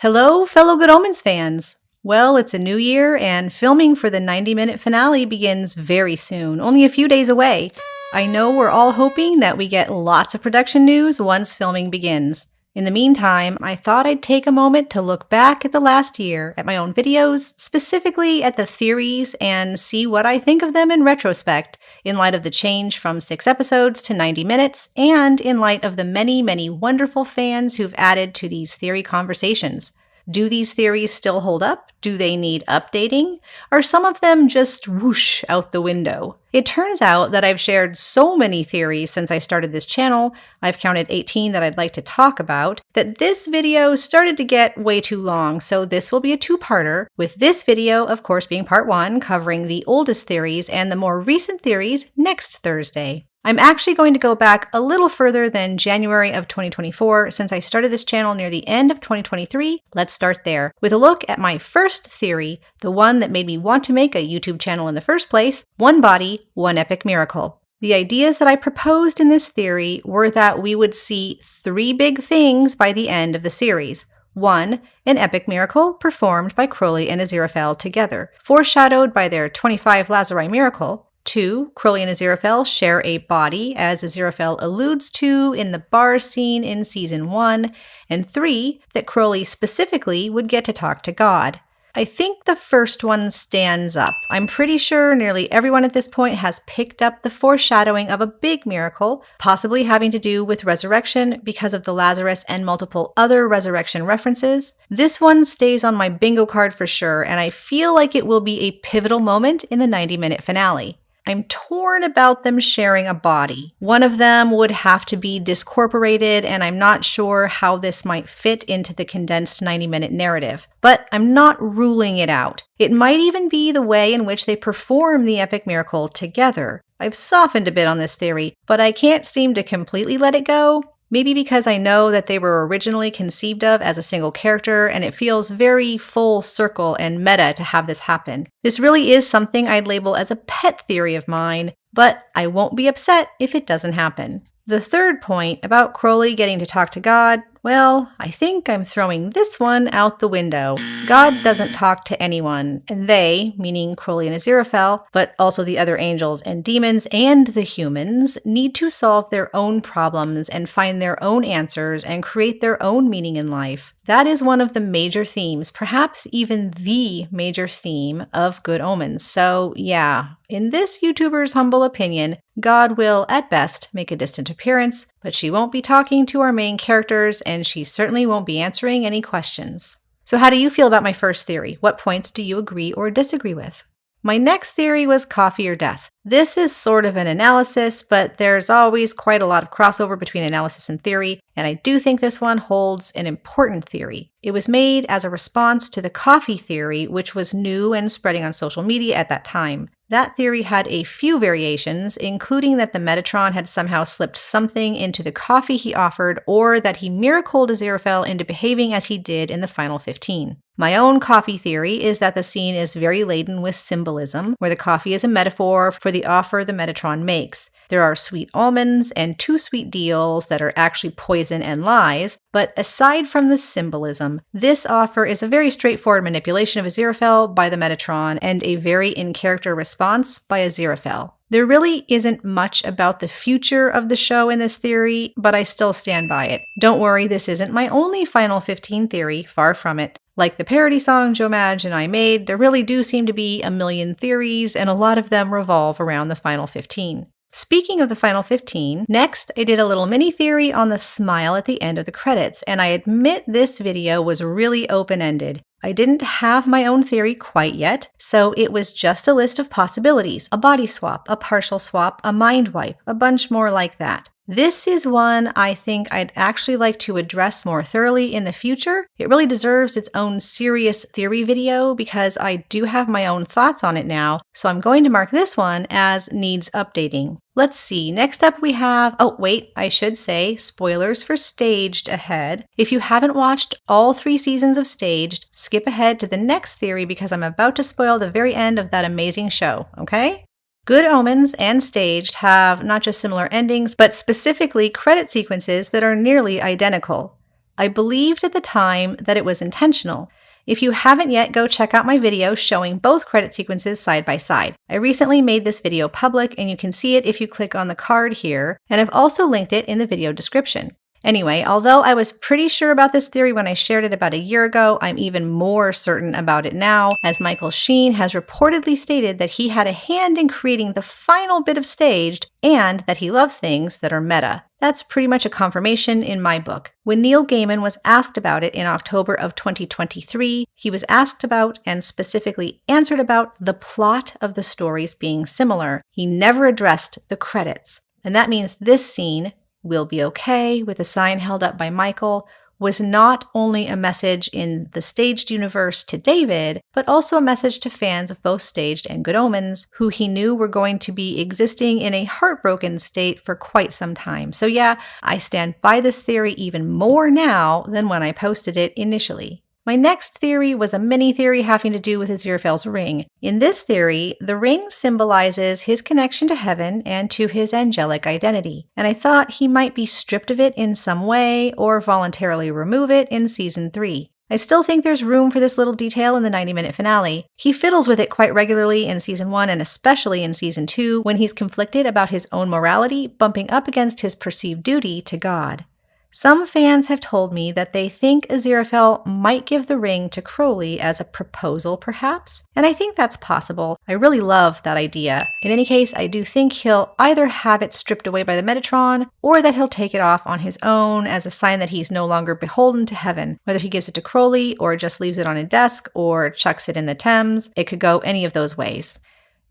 Hello, fellow Good Omens fans! Well, it's a new year, and filming for the 90-minute finale begins very soon, only a few days away. I know we're all hoping that we get lots of production news once filming begins. In the meantime, I thought I'd take a moment to look back at the last year, at my own videos, specifically at the theories, and see what I think of them in retrospect, in light of the change from 6 episodes to 90 minutes, and in light of the many, many wonderful fans who've added to these theory conversations. Do these theories still hold up? Do they need updating? Are some of them just whoosh out the window? It turns out that I've shared so many theories since I started this channel, I've counted 18 that I'd like to talk about, that this video started to get way too long, so this will be a two-parter, with this video, of course, being part 1, covering the oldest theories and the more recent theories next Thursday. I'm actually going to go back a little further than January of 2024 since I started this channel near the end of 2023. Let's start there with a look at my first theory, the one that made me want to make a YouTube channel in the first place: one body, one epic miracle. The ideas that I proposed in this theory were that we would see 3 big things by the end of the series. 1. An epic miracle performed by Crowley and Aziraphale together, foreshadowed by their 25 Lazari miracle. 2. Crowley and Aziraphale share a body, as Aziraphale alludes to in the bar scene in Season 1. And 3. That Crowley specifically would get to talk to God. I think the first one stands up. I'm pretty sure nearly everyone at this point has picked up the foreshadowing of a big miracle, possibly having to do with resurrection because of the Lazarus and multiple other resurrection references. This one stays on my bingo card for sure, and I feel like it will be a pivotal moment in the 90-minute finale. I'm torn about them sharing a body. One of them would have to be discorporated, and I'm not sure how this might fit into the condensed 90-minute narrative. But I'm not ruling it out. It might even be the way in which they perform the epic miracle together. I've softened a bit on this theory, but I can't seem to completely let it go. Maybe because I know that they were originally conceived of as a single character, and it feels very full circle and meta to have this happen. This really is something I'd label as a pet theory of mine, but I won't be upset if it doesn't happen. The third point about Crowley getting to talk to God, well, I think I'm throwing this one out the window. God doesn't talk to anyone, and they, meaning Crowley and Aziraphale, but also the other angels and demons and the humans, need to solve their own problems and find their own answers and create their own meaning in life. That is one of the major themes, perhaps even the major theme of Good Omens. So yeah, in this YouTuber's humble opinion, God will, at best, make a distant appearance, but she won't be talking to our main characters, and she certainly won't be answering any questions. So how do you feel about my first theory? What points do you agree or disagree with? My next theory was coffee or death. This is sort of an analysis, but there's always quite a lot of crossover between analysis and theory, and I do think this one holds an important theory. It was made as a response to the coffee theory, which was new and spreading on social media at that time. That theory had a few variations, including that the Metatron had somehow slipped something into the coffee he offered, or that he miracled Aziraphale into behaving as he did in the final 15. My own coffee theory is that the scene is very laden with symbolism, where the coffee is a metaphor for the offer the Metatron makes. There are sweet almonds and 2 sweet deals that are actually poison and lies, but aside from the symbolism, this offer is a very straightforward manipulation of Aziraphale by the Metatron and a very in-character response by Aziraphale. There really isn't much about the future of the show in this theory, but I still stand by it. Don't worry, this isn't my only Final 15 theory, far from it. Like the parody song Joe Madge and I made, there really do seem to be a million theories, and a lot of them revolve around the Final 15. Speaking of the Final 15, next I did a little mini theory on the smile at the end of the credits, and I admit this video was really open-ended. I didn't have my own theory quite yet, so it was just a list of possibilities: a body swap, a partial swap, a mind wipe, a bunch more like that. This is one I think I'd actually like to address more thoroughly in the future. It really deserves its own serious theory video because I do have my own thoughts on it now, so I'm going to mark this one as needs updating. Let's see, next up we have, oh wait, I should say, spoilers for Staged ahead. If you haven't watched all 3 seasons of Staged, skip ahead to the next theory because I'm about to spoil the very end of that amazing show, okay? Good Omens and Staged have not just similar endings, but specifically credit sequences that are nearly identical. I believed at the time that it was intentional. If you haven't yet, go check out my video showing both credit sequences side by side. I recently made this video public and you can see it if you click on the card here, and I've also linked it in the video description. Anyway, although I was pretty sure about this theory when I shared it about a year ago, I'm even more certain about it now, as Michael Sheen has reportedly stated that he had a hand in creating the final bit of staged and that he loves things that are meta. That's pretty much a confirmation in my book. When Neil Gaiman was asked about it in October of 2023, he was asked about and specifically answered about the plot of the stories being similar. He never addressed the credits. And that means this scene, "We'll be okay," with a sign held up by Michael, was not only a message in the staged universe to David, but also a message to fans of both staged and Good Omens, who he knew were going to be existing in a heartbroken state for quite some time. So yeah, I stand by this theory even more now than when I posted it initially. My next theory was a mini theory having to do with Aziraphale's ring. In this theory, the ring symbolizes his connection to heaven and to his angelic identity, and I thought he might be stripped of it in some way or voluntarily remove it in Season 3. I still think there's room for this little detail in the 90-minute finale. He fiddles with it quite regularly in Season 1 and especially in Season 2 when he's conflicted about his own morality bumping up against his perceived duty to God. Some fans have told me that they think Aziraphale might give the ring to Crowley as a proposal, perhaps, and I think that's possible. I really love that idea. In any case, I do think he'll either have it stripped away by the Metatron, or that he'll take it off on his own as a sign that he's no longer beholden to heaven. Whether he gives it to Crowley, or just leaves it on a desk, or chucks it in the Thames, it could go any of those ways.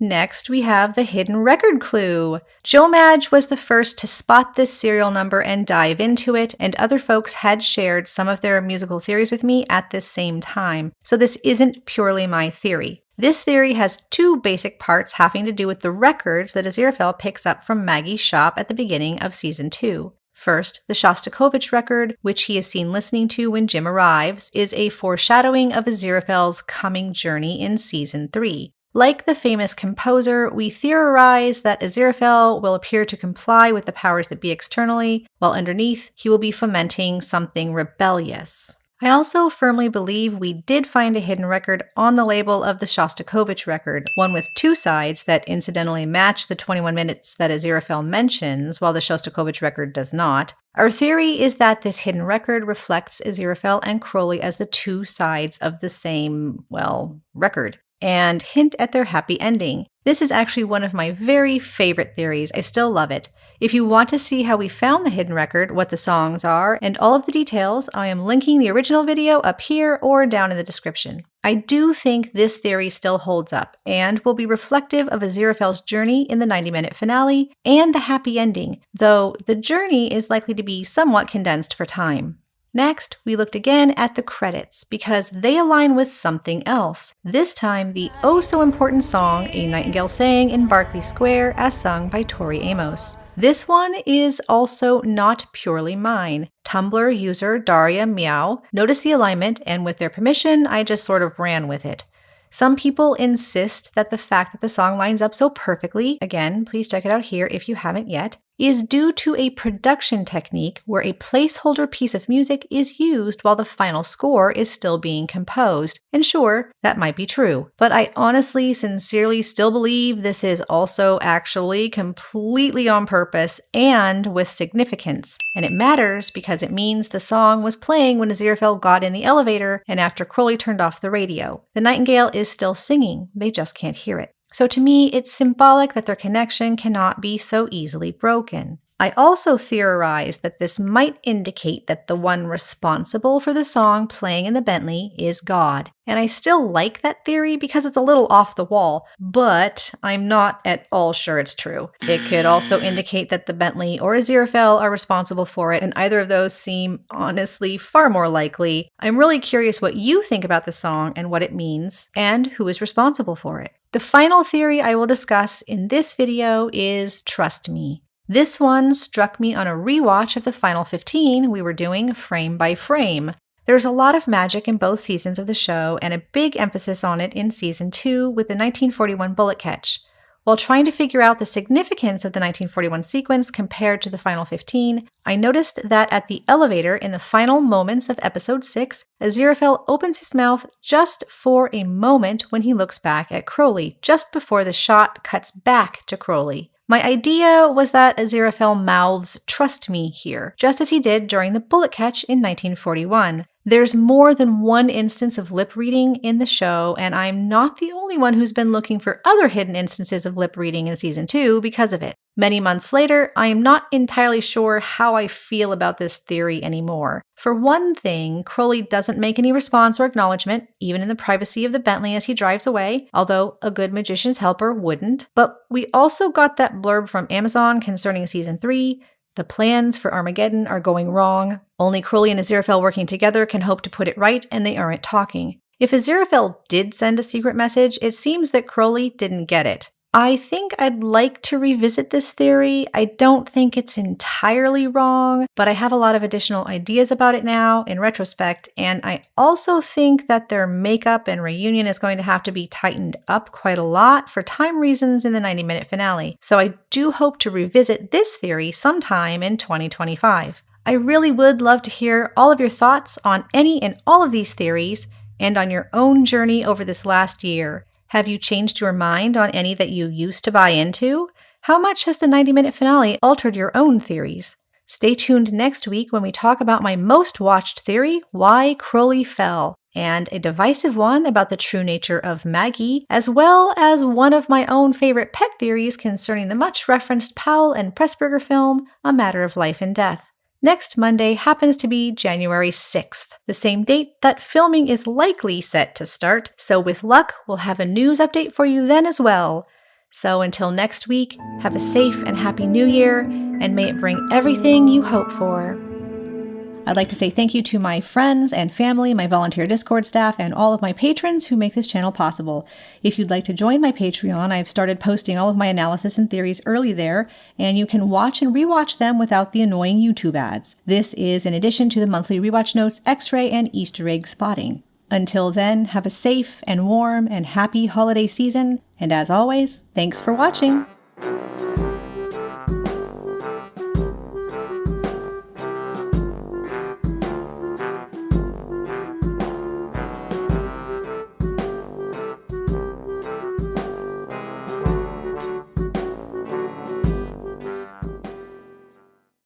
Next, we have the hidden record clue. Joe Madge was the first to spot this serial number and dive into it, and other folks had shared some of their musical theories with me at this same time, so this isn't purely my theory. This theory has two basic parts having to do with the records that Aziraphale picks up from Maggie's shop at the beginning of Season 2. First, the Shostakovich record, which he is seen listening to when Jim arrives, is a foreshadowing of Aziraphale's coming journey in Season 3. Like the famous composer, we theorize that Aziraphale will appear to comply with the powers that be externally, while underneath he will be fomenting something rebellious. I also firmly believe we did find a hidden record on the label of the Shostakovich record, one with two sides that incidentally match the 21 minutes that Aziraphale mentions, while the Shostakovich record does not. Our theory is that this hidden record reflects Aziraphale and Crowley as the two sides of the same, record, and hint at their happy ending. This is actually one of my very favorite theories. I still love it. If you want to see how we found the hidden record, what the songs are, and all of the details, I am linking the original video up here or down in the description. I do think this theory still holds up and will be reflective of Aziraphale's journey in the 90-minute finale and the happy ending, though the journey is likely to be somewhat condensed for time. Next, we looked again at the credits because they align with something else. This time, the oh-so-important song, A Nightingale Sang in Berkeley Square, as sung by Tori Amos. This one is also not purely mine. Tumblr user Daria Meow noticed the alignment, and with their permission, I just sort of ran with it. Some people insist that the fact that the song lines up so perfectly, again, please check it out here if you haven't yet, is due to a production technique where a placeholder piece of music is used while the final score is still being composed. And sure, that might be true, but I honestly, sincerely still believe this is also actually completely on purpose and with significance. And it matters because it means the song was playing when Aziraphale got in the elevator and after Crowley turned off the radio. The Nightingale is still singing, they just can't hear it. So to me, it's symbolic that their connection cannot be so easily broken. I also theorize that this might indicate that the one responsible for the song playing in the Bentley is God. And I still like that theory because it's a little off the wall, but I'm not at all sure it's true. It could also indicate that the Bentley or Aziraphale are responsible for it, and either of those seem honestly far more likely. I'm really curious what you think about the song and what it means, and who is responsible for it. The final theory I will discuss in this video is Trust Me. This one struck me on a rewatch of the final 15 we were doing frame by frame. There's a lot of magic in both seasons of the show and a big emphasis on it in Season 2 with the 1941 bullet catch. While trying to figure out the significance of the 1941 sequence compared to the final 15, I noticed that at the elevator in the final moments of episode 6, Aziraphale opens his mouth just for a moment when he looks back at Crowley, just before the shot cuts back to Crowley. My idea was that Aziraphale mouths "trust me" here, just as he did during the bullet catch in 1941. There's more than one instance of lip reading in the show, and I'm not the only one who's been looking for other hidden instances of lip reading in season 2 because of it. Many months later, I am not entirely sure how I feel about this theory anymore. For one thing, Crowley doesn't make any response or acknowledgement, even in the privacy of the Bentley as he drives away, although a good magician's helper wouldn't. But we also got that blurb from Amazon concerning season 3. The plans for Armageddon are going wrong. Only Crowley and Aziraphale working together can hope to put it right, and they aren't talking. If Aziraphale did send a secret message, it seems that Crowley didn't get it. I think I'd like to revisit this theory. I don't think it's entirely wrong, but I have a lot of additional ideas about it now in retrospect, and I also think that their makeup and reunion is going to have to be tightened up quite a lot for time reasons in the 90-minute finale. So I do hope to revisit this theory sometime in 2025. I really would love to hear all of your thoughts on any and all of these theories and on your own journey over this last year. Have you changed your mind on any that you used to buy into? How much has the 90-minute finale altered your own theories? Stay tuned next week when we talk about my most watched theory, why Crowley fell, and a divisive one about the true nature of Maggie, as well as one of my own favorite pet theories concerning the much-referenced Powell and Pressburger film, A Matter of Life and Death. Next Monday happens to be January 6th, the same date that filming is likely set to start, so with luck, we'll have a news update for you then as well. So until next week, have a safe and happy new year, and may it bring everything you hope for. I'd like to say thank you to my friends and family, my volunteer Discord staff, and all of my patrons who make this channel possible. If you'd like to join my Patreon, I've started posting all of my analysis and theories early there, and you can watch and rewatch them without the annoying YouTube ads. This is in addition to the monthly rewatch notes, X-ray, and Easter egg spotting. Until then, have a safe and warm and happy holiday season, and as always, thanks for watching!